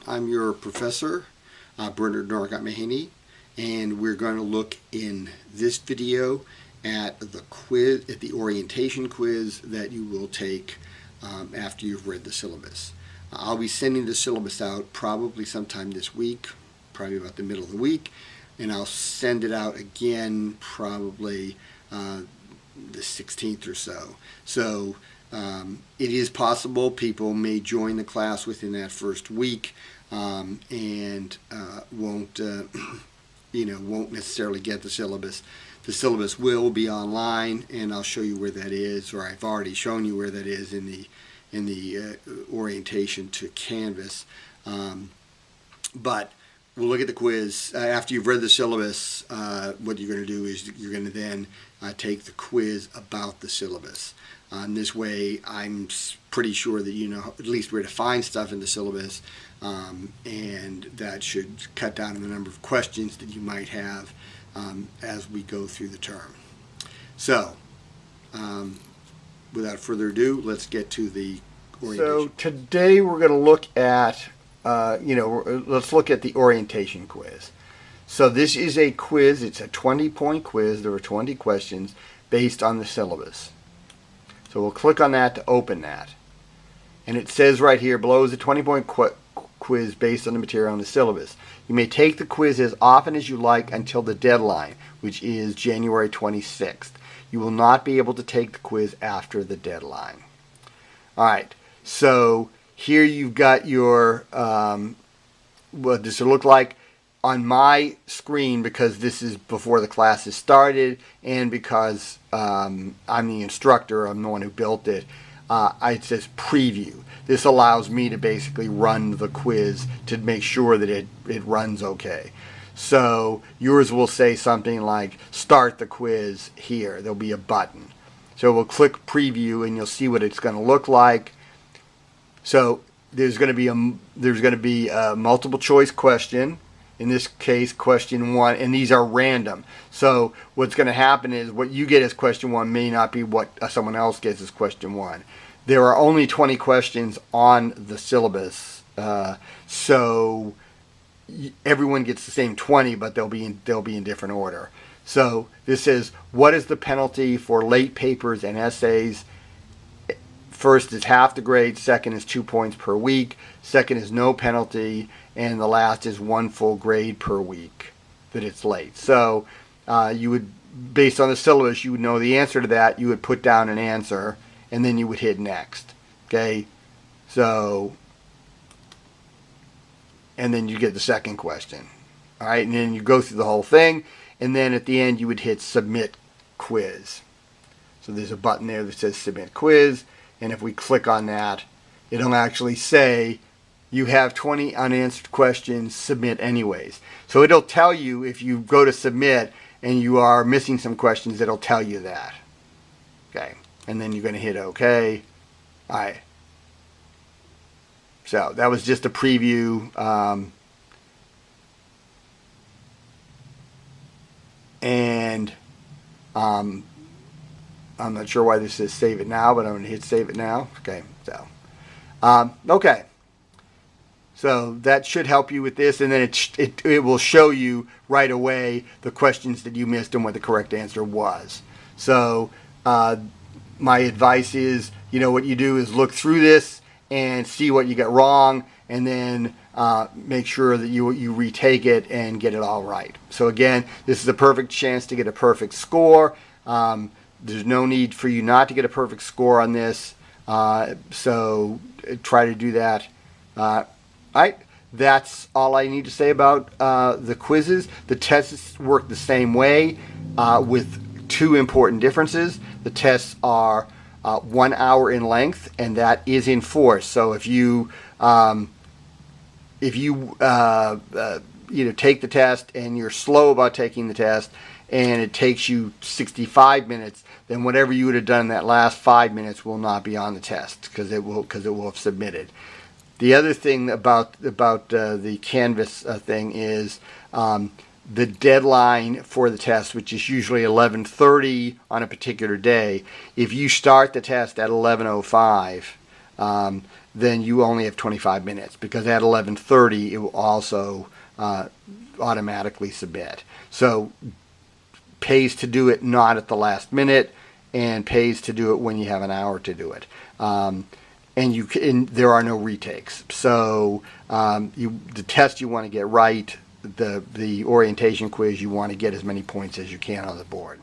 I'm your professor, Bernard Norcott-Mahany, and we're going to look in this video at the quiz, at the orientation quiz that you will take after you've read the syllabus. I'll be sending the syllabus out probably sometime this week, probably about the middle of the week, and I'll send it out again probably the 16th or so. So it is possible people may join the class within that first week and won't won't necessarily get the syllabus. The syllabus will be online, and I'll show you where that is, or I've already shown you where that is in the orientation to Canvas. But we'll look at the quiz. After you've read the syllabus, what you're going to do is you're going to then take the quiz about the syllabus. This way, I'm pretty sure that you know at least where to find stuff in the syllabus, and that should cut down on the number of questions that you might have as we go through the term. So, without further ado, let's get to the orientation. So today we're going to look at, let's look at the orientation quiz. So this is a quiz. It's a 20-point quiz. There are 20 questions based on the syllabus. So we'll click on that to open that. And it says right here, below is a 20-point quiz based on the material in the syllabus. You may take the quiz as often as you like until the deadline, which is January 26th. You will not be able to take the quiz after the deadline. All right, so here you've got your, what this will look like on my screen, because this is before the class has started, and because I'm the instructor, I'm the one who built it, it says preview. This allows me to basically run the quiz to make sure that it runs okay. So yours will say something like start the quiz here. There'll be a button. So we'll click preview and you'll see what it's going to look like. So there's going to be a multiple choice question. In this case, question 1, and these are random. So what's going to happen is what you get as question 1 may not be what someone else gets as question 1. There are only 20 questions on the syllabus, so everyone gets the same 20, but they'll be in different order. So this is, what is the penalty for late papers and essays? First is half the grade, second is 2 points per week, second is no penalty, and the last is 1 full grade per week that it's late. So you would, based on the syllabus, you would know the answer to that. You would put down an answer, and then you would hit next. Okay? So, and then you get the second question. All right? And then you go through the whole thing, and then at the end you would hit submit quiz. So there's a button there that says submit quiz, and if we click on that, it'll actually say you have 20 unanswered questions, submit anyways. So it'll tell you if you go to submit and you are missing some questions, it'll tell you that. Okay, and then you're going to hit OK. All right. So that was just a preview. I'm not sure why this says save it now, but I'm going to hit save it now. Okay, so okay. So that should help you with this, and then it will show you right away the questions that you missed and what the correct answer was. So my advice is, what you do is look through this and see what you got wrong, and then make sure that you retake it and get it all right. So again, this is a perfect chance to get a perfect score. There's no need for you not to get a perfect score on this, so try to do that. All right, that's all I need to say about the quizzes. The tests work the same way with 2 important differences. The tests are 1 hour in length, and that is in force. So if you take the test and you're slow about taking the test, and it takes you 65 minutes, then whatever you would have done in that last 5 minutes will not be on the test, because it will have submitted. The other thing about the Canvas thing is the deadline for the test, which is usually 11:30 on a particular day. If you start the test at 11:05, then you only have 25 minutes, because at 11:30 it will also automatically submit. So pays to do it not at the last minute, and pays to do it when you have an hour to do it. And there are no retakes. So the test you want to get right, the orientation quiz, you want to get as many points as you can on the board.